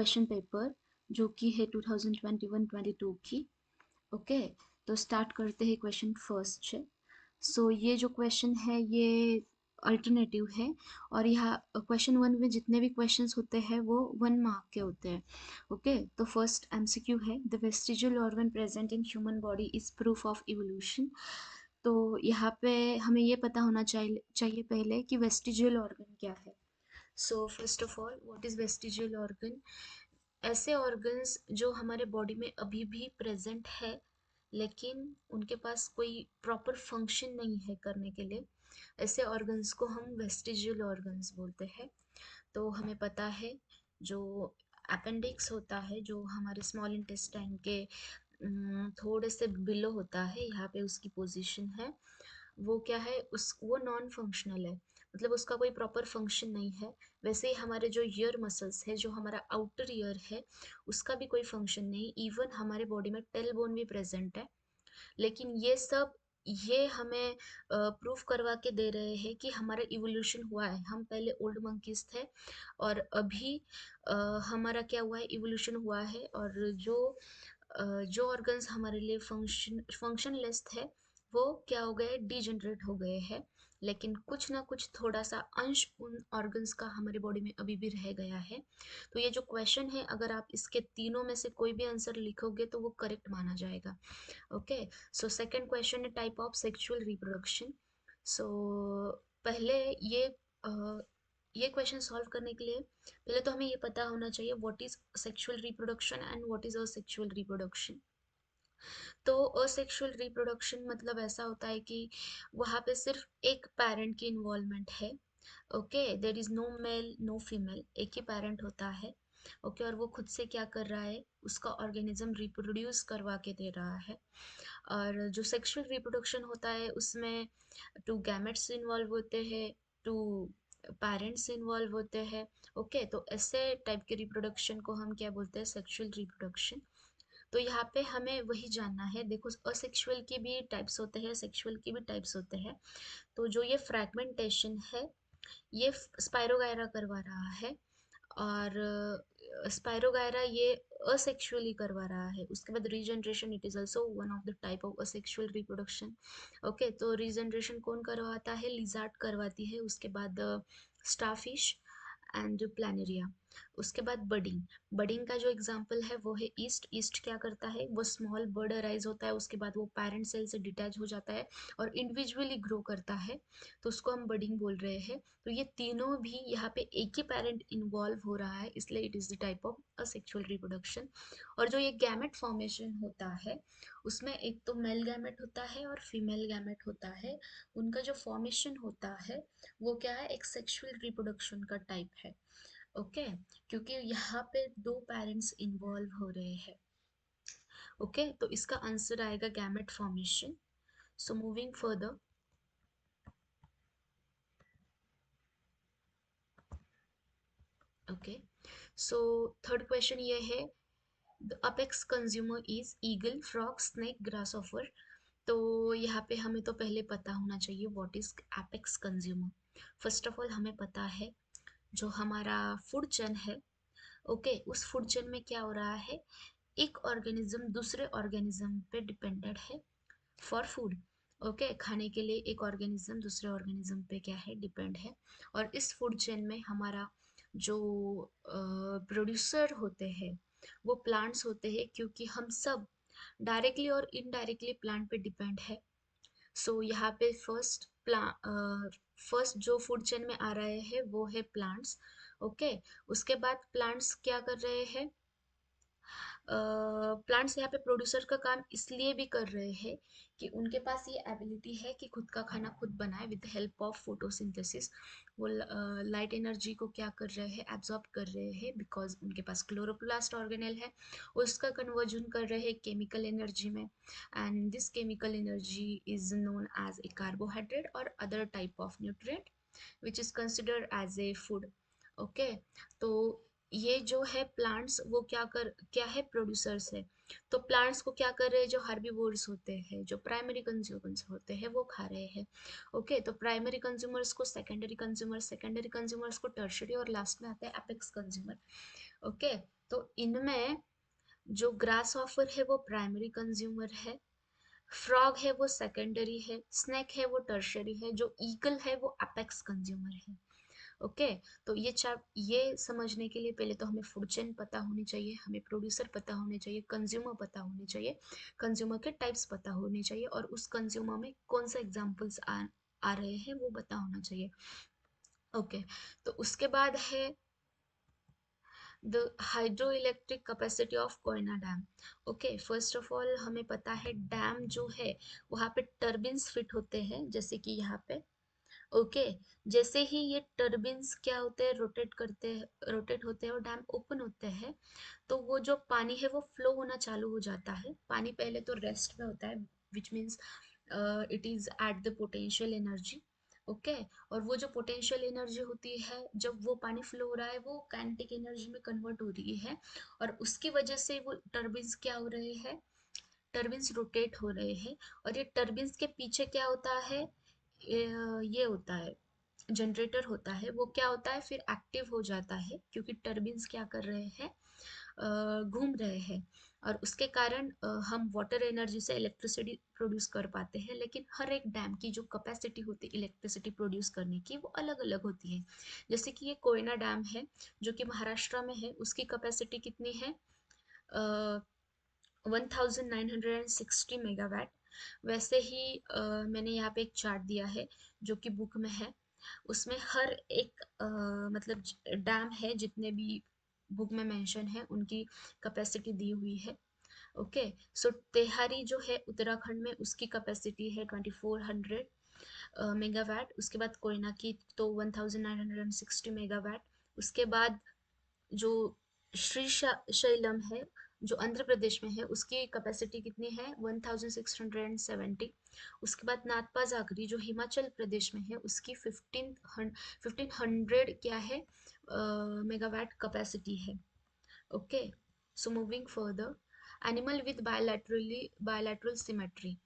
Question paper जो कि है 2021-22 की। ओके, तो स्टार्ट करते हैं क्वेश्चन फर्स्ट से। सो ये जो क्वेश्चन है ये अल्टरनेटिव है और यहाँ क्वेश्चन वन में जितने भी क्वेश्चंस होते हैं वो 1 मार्क के होते हैं। ओके, तो फर्स्ट एमसीक्यू है, the vestigial organ present in human body is proof of evolution. तो यहाँ पे हमें ये पता होना चाहिए पहले कि वेस्टिजियल ऑर्गन क्या है। So first of all, what is vestigial organ? ऐसे ऑर्गन्स जो हमारे बॉडी में अभी भी प्रेजेंट है लेकिन उनके पास कोई प्रॉपर फंक्शन नहीं है करने के लिए, ऐसे ऑर्गन्स को हम वेस्टिजियल ऑर्गन्स बोलते हैं। तो हमें पता है जो अपेंडिक्स होता है, जो हमारे स्मॉल इंटेस्टाइन के थोड़े से बिलो होता है, यहाँ पे उसकी पोजीशन है। वो क्या है, उस वो नॉन फंक्शनल है, मतलब उसका कोई प्रॉपर फंक्शन नहीं है। वैसे ही हमारे जो ईयर मसल्स है, जो हमारा आउटर ईयर है, उसका भी कोई फंक्शन नहीं। इवन हमारे बॉडी में टेल बोन भी प्रेजेंट है, लेकिन ये हमें प्रूफ करवा के दे रहे हैं कि हमारा इवोल्यूशन हुआ है। हम पहले ओल्ड मंकीज थे और अभी हमारा क्या हुआ है, इवोल्यूशन हुआ है। और जो ऑर्गन्स हमारे लिए फंक्शनलेस थे वो क्या हो गए, डिजनरेट हो गए हैं। लेकिन कुछ ना कुछ थोड़ा सा अंश उन ऑर्गन्स का हमारे बॉडी में अभी भी रह गया है। तो ये जो क्वेश्चन है, अगर आप इसके तीनों में से कोई भी आंसर लिखोगे तो वो करेक्ट माना जाएगा। ओके, सो सेकंड क्वेश्चन है टाइप ऑफ सेक्सुअल रिप्रोडक्शन। सो पहले ये अ, ये क्वेश्चन सॉल्व करने के लिए पहले तो हमें ये पता होना चाहिए what is sexual reproduction and what is asexual reproduction. तो असेक्सुअल रिप्रोडक्शन मतलब ऐसा होता है कि वहाँ पे सिर्फ एक पेरेंट की इन्वॉल्वमेंट है। Okay, there is no male no female, एक ही पेरेंट होता है। ओके, और वो खुद से क्या कर रहा है, उसका ऑर्गेनिज्म रिप्रोड्यूस करवा के दे रहा है। और जो सेक्सुअल रिप्रोडक्शन होता है उसमें टू गैमेट्स इन्वॉल्व होते हैं, टू पेरेंट्स इन्वॉल्व होते हैं। ओके, तो ऐसे टाइप के रिप्रोडक्शन को हम क्या बोलते हैं, सेक्सुअल रिप्रोडक्शन। तो यहाँ पे हमें वही जानना है। देखो, असेक्सुअल के भी टाइप्स होते हैं, सेक्सुअल के भी टाइप्स होते हैं। तो जो ये फ्रैगमेंटेशन है ये स्पाइरोगायरा करवा रहा है, और स्पाइरोगायरा ये असेक्सुअली करवा रहा है। उसके बाद regeneration, it is also one of the type of asexual reproduction. Okay, तो रीजनरेशन कौन करवाता है, लिजार्ड करवाती है। उसके बाद स्टारफिश एंड प्लानेरिया। उसके बाद बडिंग। बडिंग का जो एग्जांपल है वो है ईस्ट। ईस्ट क्या करता है, वो स्मॉल बर्ड अराइज होता है, उसके बाद वो पेरेंट सेल से डिटैच हो जाता है और इंडिविजुअली ग्रो करता है, तो उसको हम बडिंग बोल रहे हैं। तो ये तीनों भी यहाँ पे एक ही पेरेंट इन्वॉल्व हो रहा है, इसलिए it is the type of asexual reproduction. और जो ये गैमेट फॉर्मेशन होता है उसमें एक तो मेल गैमेट होता है और फीमेल गैमेट होता है। उनका जो फॉर्मेशन होता है वो क्या है, एक सेक्सुअल रिप्रोडक्शन का टाइप है। ओके, क्योंकि यहाँ पे दो पेरेंट्स इन्वॉल्व हो रहे हैं। ओके, तो इसका आंसर आएगा gamete formation. So moving further. Okay, so third question ये है, the apex consumer is eagle, frog, snake, grasshopper. तो यहाँ पे हमें तो पहले पता होना चाहिए what is apex consumer. First of all हमें पता है जो हमारा फूड चेन है, ओके, उस फूड चेन में क्या हो रहा है, एक ऑर्गेनिज्म दूसरे ऑर्गेनिज्म पे डिपेंडेंट है फॉर फूड। ओके, खाने के लिए एक ऑर्गेनिज्म दूसरे ऑर्गेनिज्म पे क्या है, डिपेंड है। और इस फूड चेन में हमारा जो प्रोड्यूसर होते हैं वो प्लांट्स होते हैं, क्योंकि हम सब डायरेक्टली और इनडायरेक्टली प्लांट पे डिपेंड है। सो यहाँ पे फर्स्ट जो फूड चेन में आ रहे हैं वो है प्लांट्स। ओके, उसके बाद प्लांट्स क्या कर रहे हैं, प्लांट्स यहाँ पे प्रोड्यूसर का काम इसलिए भी कर रहे हैं कि उनके पास ये एबिलिटी है कि खुद का खाना खुद बनाए विद हेल्प ऑफ फोटोसिंथेसिस। वो लाइट एनर्जी को क्या कर रहे हैं, एब्जॉर्ब कर रहे हैं, बिकॉज उनके पास क्लोरोप्लास्ट ऑर्गेनेल है। उसका कन्वर्जन कर रहे हैं केमिकल एनर्जी में, and this chemical energy is known as a carbohydrate और other type of nutrient which is considered as a food. Okay, तो ये जो है प्लांट्स वो क्या है, प्रोड्यूसर्स है। तो प्लांट्स को क्या कर रहे हैं, जो हार्बिवोर्स होते हैं, जो प्राइमरी कंज्यूमर्स होते हैं वो खा रहे हैं। ओके, तो प्राइमरी कंज्यूमर्स को सेकेंडरी कंज्यूमर्स, सेकेंडरी कंज्यूमर्स को टर्शरी, और लास्ट में आता है एपेक्स कंज्यूमर। ओके, तो इनमें जो ग्रास ऑफर है वो प्राइमरी कंज्यूमर है, फ्रॉग है वो सेकेंडरी है, स्नेक है वो टर्शरी है, जो ईगल है वो अपेक्स कंज्यूमर है। ओके। तो ये समझने के लिए पहले तो हमें फूड चेन पता होनी चाहिए, हमें प्रोड्यूसर पता होने चाहिए, कंज्यूमर पता होने चाहिए, कंज्यूमर के टाइप्स पता होने चाहिए, और उस कंज्यूमर में कौन सा एग्जाम्पल्स आ रहे हैं वो पता होना चाहिए। ओके। तो उसके बाद है the hydro electric capacity of Koyna dam. Okay, first of all हमें पता है डैम जो है वहाँ पे टर्बिन्स फिट होते हैं, जैसे कि यहाँ पे। ओके। जैसे ही ये टर्बिन्स क्या होते हैं, रोटेट होते हैं और डैम ओपन होते हैं, तो वो जो पानी है वो फ्लो होना चालू हो जाता है। पानी पहले तो रेस्ट में होता है, which means it is at the potential energy. Okay. और वो जो पोटेंशियल एनर्जी होती है, जब वो पानी फ्लो हो रहा है वो काइनेटिक एनर्जी में कन्वर्ट हो रही है, और उसकी वजह से वो टर्बिन्स क्या हो रहे हैं, टर्बिन्स रोटेट हो रहे हैं। और ये टर्बिन्स के पीछे क्या होता है, ये होता है जनरेटर होता है, वो क्या होता है फिर एक्टिव हो जाता है, क्योंकि टर्बिन्स क्या कर रहे हैं, घूम रहे हैं, और उसके कारण हम वाटर एनर्जी से इलेक्ट्रिसिटी प्रोड्यूस कर पाते हैं। लेकिन हर एक डैम की जो कैपेसिटी होती है इलेक्ट्रिसिटी प्रोड्यूस करने की, वो अलग अलग होती है। जैसे कि ये कोयना डैम है जो कि महाराष्ट्र में है, उसकी कैपेसिटी कितनी है, 1960 मेगावाट। वैसे ही मैंने यहाँ पे एक चार्ट दिया है जो कि बुक में है, उसमें हर एक मतलब डैम है जितने भी बुक में मेंशन है उनकी कैपेसिटी दी हुई है। ओके। सो तेहारी जो है उत्तराखंड में, उसकी कैपेसिटी है 2400 मेगावाट। उसके बाद कोयना की तो 1960 मेगावाट। उसके बाद जो श्री शैलम है जो आंध्र प्रदेश में है, उसकी कैपेसिटी कितनी है, 1670। उसके बाद नाथपा जागरी जो हिमाचल प्रदेश में है, उसकी 1500 क्या है, मेगावाट कैपेसिटी है। Okay. So moving further, animal with bilateral symmetry.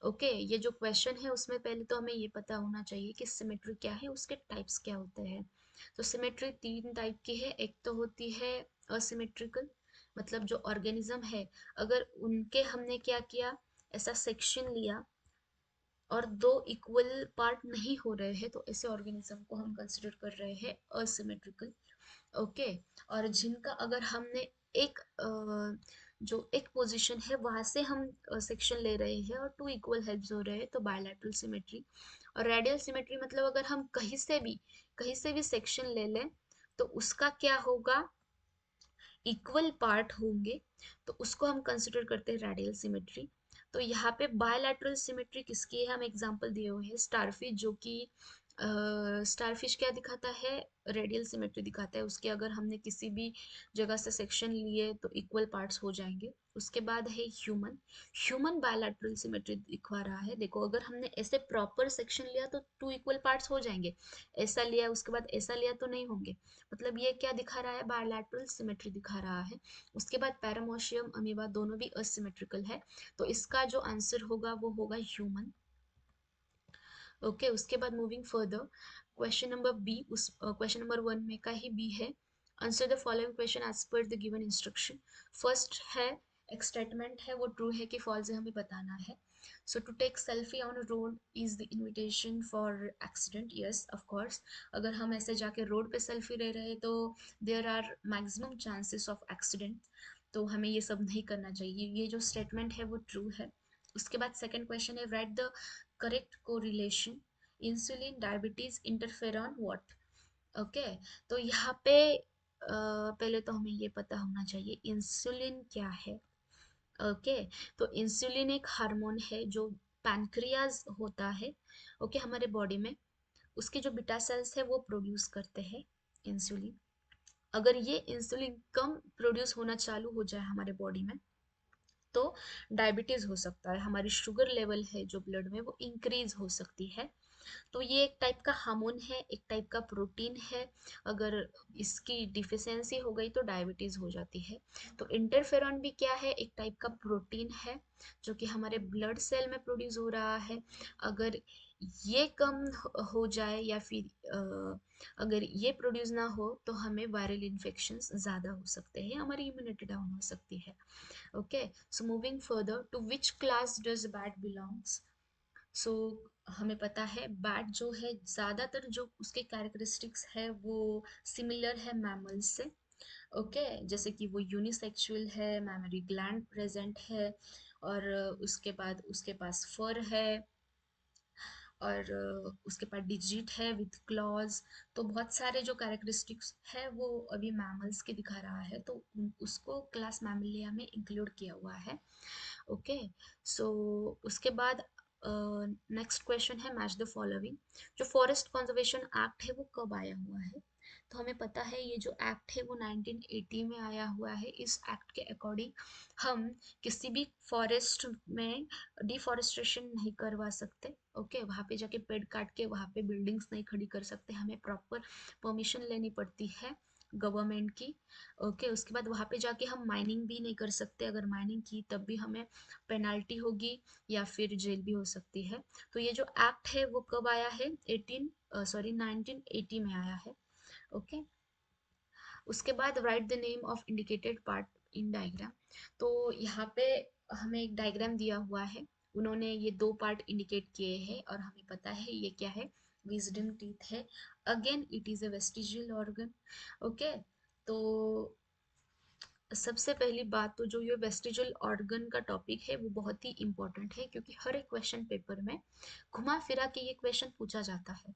Okay, ये जो क्वेश्चन है उसमें पहले तो हमें ये पता होना चाहिए कि सिमेट्री क्या है, उसके टाइप्स क्या होते हैं। तो सिमेट्री तीन टाइप की है। एक तो होती है असिमेट्रिकल, मतलब जो ऑर्गेनिज्म है, अगर उनके हमने क्या किया, ऐसा सेक्शन लिया और दो इक्वल पार्ट नहीं हो रहे हैं, तो ऐसे ऑर्गेनिज्म को हम कंसिडर कर रहे हैं असिमेट्रिकल। ओके। और जिनका अगर हमने एक जो एक पोजीशन है वहां से हम सेक्शन ले रहे हैं और टू इक्वल हेड्स हो रहे हैं, तो बायलैटरल सिमेट्री। और रेडियल सिमेट्री मतलब अगर हम कहीं से भी सेक्शन ले लें, तो उसका क्या होगा, इक्वल पार्ट होंगे, तो उसको हम कंसिडर करते हैं रेडियल सिमेट्री। तो यहाँ पे बायलैटरल सिमेट्री किसकी है, हम एग्जांपल दिए हुए हैं स्टारफिश, जो कि स्टारफिश क्या दिखाता है, रेडियल सिमेट्री दिखाता है। उसके अगर हमने किसी भी जगह से सेक्शन लिए तो इक्वल पार्ट्स हो जाएंगे। उसके बाद है ह्यूमन, ह्यूमन बायलैटरल सिमेट्री दिखा रहा है। देखो, अगर हमने ऐसे प्रॉपर सेक्शन लिया तो टू इक्वल पार्ट्स हो जाएंगे, ऐसा लिया उसके बाद ऐसा लिया तो नहीं होंगे। मतलब ये क्या दिखा रहा है, बायलैटरल सिमेट्री दिखा रहा है। उसके बाद पैरामोशियम, अमीबा दोनों भी असिमेट्रिकल है, तो इसका जो आंसर होगा वो होगा ह्यूमन। ओके। उसके बाद moving further, question number B, उस क्वेश्चन नंबर 1 में का ही बी है। Answer the following question as per the given instruction. First है, एक स्टेटमेंट है वो ट्रू है कि फॉल्स है, हमें बताना है। So to take selfie on road is the invitation for accident. Yes, of course, अगर हम ऐसे जाके रोड पे सेल्फी ले रहे हैं तो there are maximum chances of accident, तो हमें ये सब नहीं करना चाहिए। ये जो स्टेटमेंट है वो ट्रू है। उसके बाद सेकंड क्वेश्चन है, right the correct correlation insulin diabetes interferon what. Okay. तो यहाँ पे पहले तो हमें ये पता होना चाहिए इंसुलिन क्या है। ओके। तो इंसुलिन एक हार्मोन है जो पैनक्रियाज होता है, ओके, हमारे बॉडी में, उसके जो बीटा सेल्स है वो प्रोड्यूस करते हैं इंसुलिन। अगर ये इंसुलिन कम प्रोड्यूस होना चालू हो जाए हमारे बॉडी में, तो डायबिटीज हो सकता है, हमारी शुगर लेवल है जो ब्लड में वो इंक्रीज हो सकती है। तो ये एक टाइप का हार्मोन है, एक टाइप का प्रोटीन है। अगर इसकी डिफिशियंसी हो गई तो डायबिटीज हो जाती है। तो इंटरफेरॉन भी क्या है, एक टाइप का प्रोटीन है जो कि हमारे ब्लड सेल में प्रोड्यूस हो रहा है। अगर ये कम हो जाए या फिर अगर ये प्रोड्यूस ना हो तो हमें वायरल इन्फेक्शंस ज़्यादा हो सकते हैं, हमारी इम्यूनिटी डाउन हो सकती है। Okay, so moving further, to which class does bat belongs? सो हमें पता है बैट जो है ज़्यादातर जो उसके कैरेक्टरिस्टिक्स है वो सिमिलर है मैमल्स से। ओके, जैसे कि वो यूनिसेक्सुअल है, मैमरी ग्लैंड प्रेजेंट है, और उसके बाद उसके पास फर है, और उसके पास डिजिट है विथ क्लॉज। तो बहुत सारे जो कैरेक्टरिस्टिक्स है वो अभी मैमल्स के दिखा रहा है, तो उसको क्लास मैमलिया में इंक्लूड किया हुआ है। ओके, सो उसके बाद नेक्स्ट क्वेश्चन है मैच द फॉलोइंग। जो फॉरेस्ट कंजर्वेशन एक्ट है वो कब आया हुआ है? तो हमें पता है ये जो एक्ट है वो 1980 में आया हुआ है। इस एक्ट के अकॉर्डिंग हम किसी भी फॉरेस्ट में डिफॉरेस्टेशन नहीं करवा सकते। ओके, वहाँ पे जाके पेड़ काट के वहाँ पे बिल्डिंग्स नहीं खड़ी कर सकते, हमें प्रॉपर परमिशन लेनी पड़ती है गवर्नमेंट की। ओके, उसके बाद वहाँ पे जाके हम माइनिंग भी नहीं कर सकते, अगर माइनिंग की तब भी हमें पेनाल्टी होगी या फिर जेल भी हो सकती है। तो ये जो एक्ट है वो कब आया है? 1980 में आया है। ओके, उसके बाद right the name of indicated part in diagram. तो यहाँ पे हमें एक डायग्राम दिया हुआ है, उन्होंने ये दो पार्ट इंडिकेट किए हैं और हमें पता है ये क्या है, विजडम टीथ है। Again it is a vestigial organ. Okay, तो सबसे पहली बात तो जो ये वेस्टिजियल ऑर्गन का टॉपिक है वो बहुत ही इंपॉर्टेंट है, क्योंकि हर एक क्वेश्चन पेपर में घुमा फिरा के ये क्वेश्चन पूछा जाता है।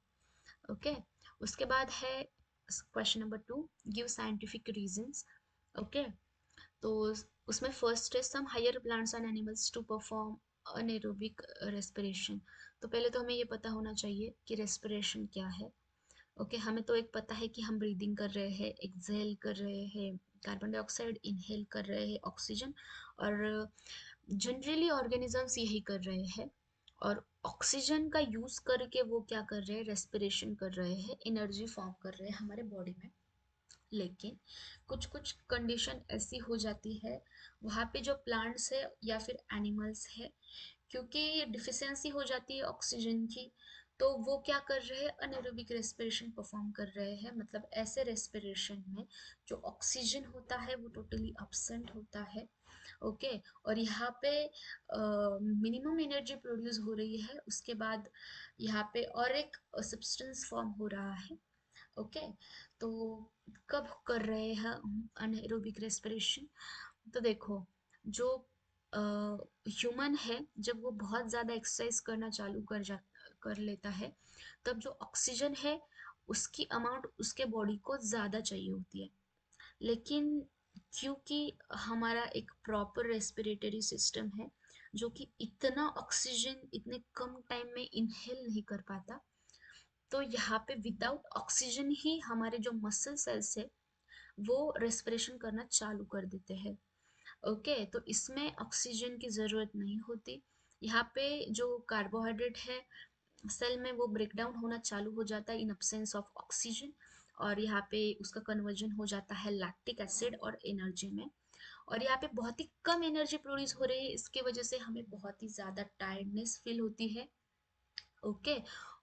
ओके, उसके बाद है question number 2, give scientific reasons. Okay, तो उसमें फर्स्ट है some higher plants and animals to perform anaerobic respiration. तो पहले तो हमें ये पता होना चाहिए कि रेस्पिरेशन क्या है। ओके, हमें तो एक पता है कि हम ब्रीदिंग कर रहे हैं, एक्सहेल कर रहे हैं कार्बन डाइऑक्साइड, इनहेल कर रहे हैं ऑक्सीजन, और जनरली ऑर्गेनिजम्स यही कर रहे हैं। और ऑक्सीजन का यूज करके वो क्या कर रहे हैं, रेस्पिरेशन कर रहे हैं, एनर्जी फॉर्म कर रहे हैं हमारे बॉडी में। लेकिन कुछ कुछ कंडीशन ऐसी हो जाती है वहाँ पे जो प्लांट्स है या फिर एनिमल्स है, क्योंकि डिफिशियंसी हो जाती है ऑक्सीजन की, तो वो क्या कर रहे हैं, अनएरोबिक रेस्पिरेशन परफॉर्म कर रहे हैं। मतलब ऐसे रेस्पिरेशन में जो ऑक्सीजन होता है वो टोटली absent होता है। ओके, और यहाँ पे मिनिमम एनर्जी प्रोड्यूस हो रही है, उसके बाद यहाँ पे और एक सब्सटेंस फॉर्म हो रहा है। ओके, तो कब कर रहे हैं अनएरोबिक रेस्पिरेशन? तो देखो, जो ह्यूमन है जब वो बहुत ज़्यादा एक्सरसाइज करना चालू कर लेता है, तब जो ऑक्सीजन है उसकी अमाउंट उसके बॉडी को ज़्यादा चाहिए होती है। लेकिन क्योंकि हमारा एक प्रॉपर रेस्पिरेटरी सिस्टम है जो कि इतना ऑक्सीजन इतने कम टाइम में इनहेल नहीं कर पाता, तो यहाँ पे विदाउट ऑक्सीजन ही हमारे जो मसल सेल्स है वो रेस्पिरेशन करना चालू कर देते हैं। ओके, तो इसमें ऑक्सीजन की ज़रूरत नहीं होती। यहाँ पे जो कार्बोहाइड्रेट है सेल में वो ब्रेक डाउन होना चालू हो जाता है इन अब्सेंस ऑफ ऑक्सीजन, और यहाँ पे उसका कन्वर्जन हो जाता है लैक्टिक एसिड और एनर्जी में। और यहाँ पे बहुत ही कम एनर्जी प्रोड्यूस हो रही है, इसके वजह से हमें बहुत ही ज़्यादा टायर्डनेस फील होती है। ओके,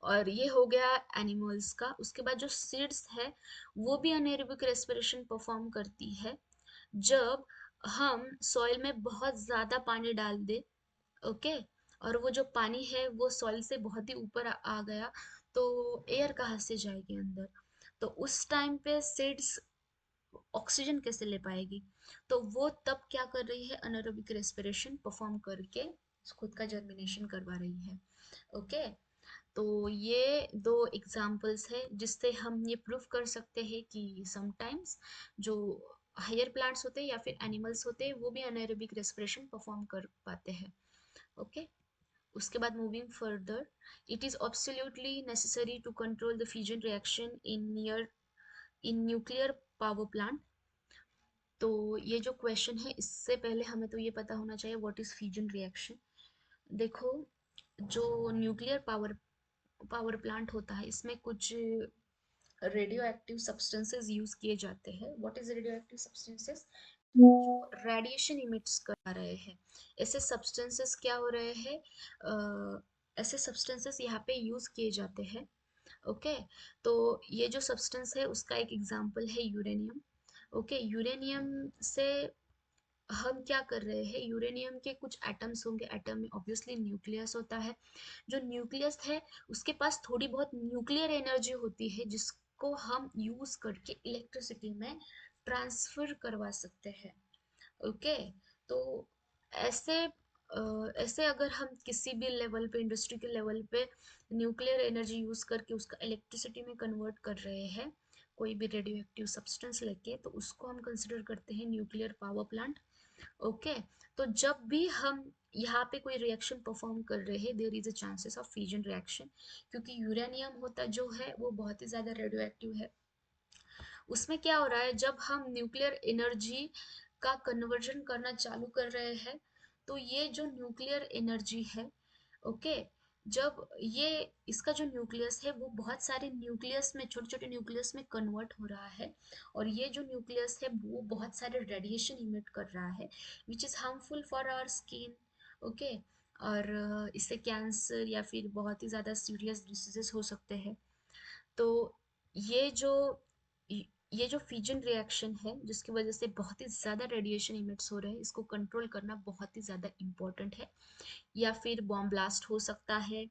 और ये हो गया एनिमल्स का। उसके बाद जो सीड्स है वो भी अनेरोबिक रेस्पिरेशन परफॉर्म करती है जब हम सॉइल में बहुत ज़्यादा पानी डाल दे। ओके, और वो जो पानी है वो सॉइल से बहुत ही ऊपर आ गया, तो एयर कहाँ से जाएगी अंदर? तो उस टाइम पे सीड्स ऑक्सीजन कैसे ले पाएगी? तो वो तब क्या कर रही है, अनारोबिक रेस्पिरेशन परफॉर्म करके खुद का जर्मिनेशन करवा रही है। ओके, तो ये दो एग्जाम्पल्स है जिससे हम ये प्रूव कर सकते हैं कि समटाइम्स जो हायर प्लांट्स होते हैं या फिर एनिमल्स होते हैं वो भी अनाएरोबिक रेस्पिरेशन परफॉर्म कर पाते हैं। ओके, उसके बाद moving further, it is absolutely necessary to control the fusion reaction in nuclear power plant. तो ये जो क्वेश्चन है इससे पहले हमें तो ये पता होना चाहिए व्हाट इज फ्यूजन रिएक्शन। देखो, जो न्यूक्लियर पावर पावर प्लांट होता है, इसमें कुछ रेडियो एक्टिव सब्सटेंसेस यूज किए जाते हैं। What is radio active substances? जो रेडिएशन इमिट्स कर रहे हैं, ऐसे सब्सटेंसेस क्या हो रहे हैं, ऐसे सब्सटेंसेस यहाँ पे यूज किए जाते हैं। ओके, तो ये जो सब्सटेंस है उसका एक एग्जांपल है यूरेनियम। ओके, यूरेनियम से हम क्या कर रहे हैं, यूरेनियम के कुछ एटम्स होंगे, एटम में ऑब्वियसली न्यूक्लियस होता है। जो न्यूक्लियस है उसके पास थोड़ी बहुत न्यूक्लियर एनर्जी होती है जिसको हम यूज करके इलेक्ट्रिसिटी में ट्रांसफर करवा सकते हैं। ओके, तो ऐसे ऐसे अगर हम किसी भी लेवल पे, इंडस्ट्री के लेवल पे न्यूक्लियर एनर्जी यूज करके उसका इलेक्ट्रिसिटी में कन्वर्ट कर रहे हैं, कोई भी रेडियो एक्टिव सब्सटेंस लेके, तो उसको हम कंसिडर करते हैं न्यूक्लियर पावर प्लांट। ओके, तो जब भी हम यहाँ पे कोई रिएक्शन परफॉर्म कर रहे हैं, there is a chances of fusion reaction, क्योंकि यूरेनियम होता जो है वो बहुत ही ज्यादा रेडियो एक्टिव है। उसमें क्या हो रहा है, जब हम न्यूक्लियर एनर्जी का कन्वर्जन करना चालू कर रहे हैं, तो ये जो न्यूक्लियर एनर्जी है, ओके, जब ये इसका जो न्यूक्लियस है वो बहुत सारे न्यूक्लियस में, छोटे छोटे न्यूक्लियस में कन्वर्ट हो रहा है, और ये जो न्यूक्लियस है वो बहुत सारे रेडिएशन इमिट कर रहा है which is harmful for our skin. Okay, और इससे कैंसर या फिर बहुत ही ज़्यादा सीरियस डिसीजेस हो सकते हैं। तो ये जो ये जो फ्यूजन रिएक्शन है जिसकी वजह से बहुत ही ज़्यादा रेडिएशन इमिट्स हो रहे हैं, इसको कंट्रोल करना बहुत ही ज़्यादा इम्पोर्टेंट है। या फिर बॉम्ब ब्लास्ट हो सकता है,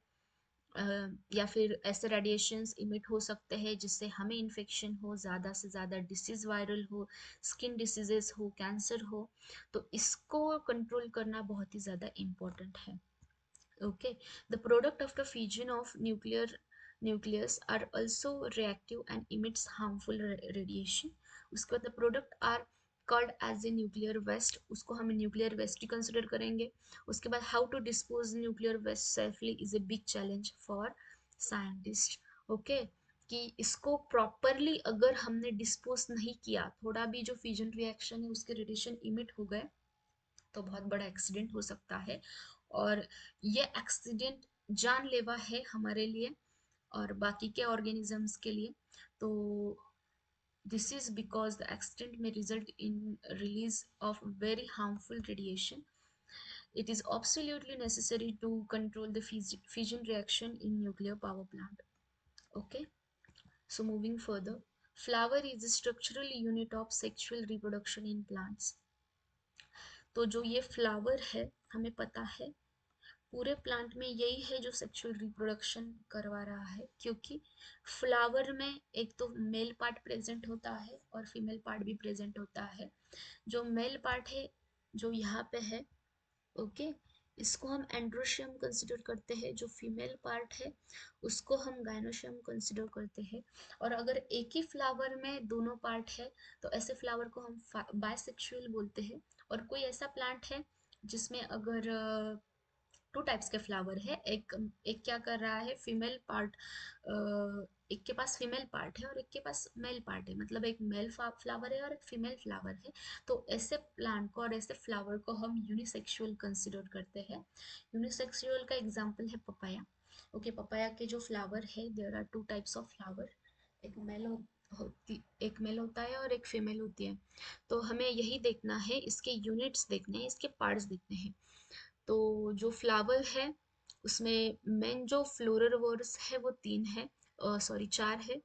या फिर ऐसे रेडिएशंस इमिट हो सकते हैं जिससे हमें इन्फेक्शन हो, ज़्यादा से ज़्यादा डिसीज वायरल हो, स्किन डिसीजेस हो, कैंसर हो, तो इसको कंट्रोल करना बहुत ही ज़्यादा इम्पोर्टेंट है। Okay, the product of the fusion of nucleus are also reactive and emits harmful radiation. उसके बाद the product are called as a nuclear waste, उसको हम nuclear waste ही consider करेंगे। उसके बाद how to dispose nuclear waste safely is a big challenge for scientists. Okay, कि इसको properly अगर हमने डिस्पोज नहीं किया, थोड़ा भी जो फ्यूजन रिएक्शन है उसके रेडिएशन इमिट हो गए, तो बहुत बड़ा एक्सीडेंट हो सकता है। और ये एक्सीडेंट जानलेवा है हमारे लिए और बाकी के ऑर्गेनिजम्स के लिए। तो this is because the accident में result in release of very harmful radiation. It is absolutely necessary to control the fission reaction in nuclear power plant. Okay, so moving further, flower is a structural unit of sexual reproduction in plants. तो जो ये flower है, हमें पता है पूरे plant में यही है जो सेक्सुअल रिप्रोडक्शन करवा रहा है, क्योंकि फ्लावर में एक तो मेल पार्ट प्रेजेंट होता है और फीमेल पार्ट भी प्रेजेंट होता है। जो मेल पार्ट है जो यहाँ पे है, ओके, इसको हम एंड्रोशियम कंसिडर करते हैं। जो फीमेल पार्ट है उसको हम गायनोशियम कंसिडर करते हैं। और अगर एक ही फ्लावर में दोनों पार्ट है तो ऐसे फ्लावर को हम बायसेक्सुअल बोलते हैं। और कोई ऐसा प्लांट है जिसमें अगर टू टाइप्स के फ्लावर है, एक एक क्या कर रहा है, फीमेल पार्ट, एक के पास फीमेल पार्ट है और एक के पास मेल पार्ट है, मतलब एक मेल फ्लावर है और एक फीमेल फ्लावर है, तो ऐसे प्लांट को और ऐसे फ्लावर को हम यूनिसेक्सुअल कंसिडर करते हैं। यूनिसेक्सुअल का एग्जांपल है पपाया। ओके, पपाया के जो फ्लावर है, there are two types of flower, एक मेल होती, एक मेल होता है और एक फीमेल होती है। तो हमें यही देखना है, इसके यूनिट्स देखने हैं, इसके पार्ट्स देखने हैं। तो जो फ्लावर है उसमें मेन जो फ्लोरल वर्ड्स है वो तीन है, सॉरी चार है,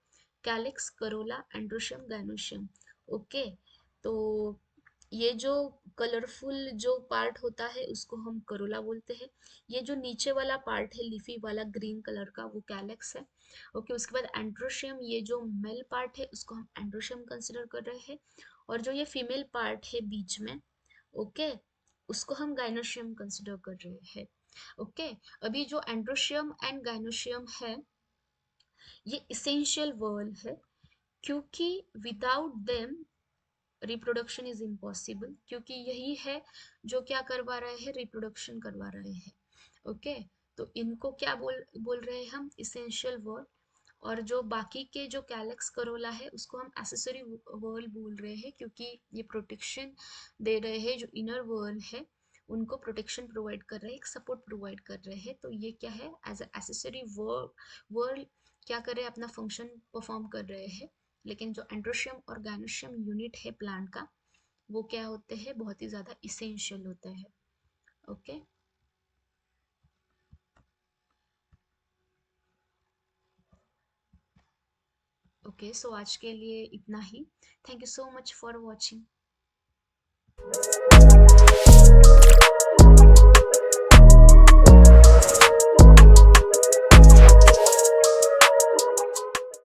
calyx, Corolla, androecium, gynoecium. Okay, तो ये जो कलरफुल जो पार्ट होता है उसको हम करोला बोलते हैं। ये जो नीचे वाला पार्ट है लीफी वाला ग्रीन कलर का, वो कैलेक्स है। ओके, उसके बाद एंड्रोशियम, ये जो मेल पार्ट है उसको हम एंड्रोशियम कंसिडर कर रहे हैं। और जो ये फीमेल पार्ट है बीच में, ओके, उसको हम गाइनोशियम कंसिडर कर रहे हैं। ओके, अभी जो एंड्रोशियम एंड गाइनोशियम है ये इसेंशियल वर्ड है, क्योंकि without them reproduction is impossible, क्योंकि यही है जो क्या करवा रहे हैं, रिप्रोडक्शन करवा रहे हैं। ओके, तो इनको क्या बोल बोल रहे हैं हम, इसेंशियल वर्ड। और जो बाकी के जो कैलेक्स करोला है उसको हम एसेसरी वर्ल बोल रहे हैं, क्योंकि ये प्रोटेक्शन दे रहे हैं जो इनर वर्ल है उनको प्रोटेक्शन प्रोवाइड कर रहे हैं, एक सपोर्ट प्रोवाइड कर रहे हैं। तो ये क्या है, एज अ एसेसरी वर्ड क्या कर रहे हैं, अपना फंक्शन परफॉर्म कर रहे हैं। लेकिन जो एंड्रोशियम और गायनोशियम यूनिट है प्लांट का, वो क्या होते हैं, बहुत ही ज़्यादा इसेंशियल होते हैं। ओके ओके, सो आज के लिए इतना ही। Thank you so much for watching.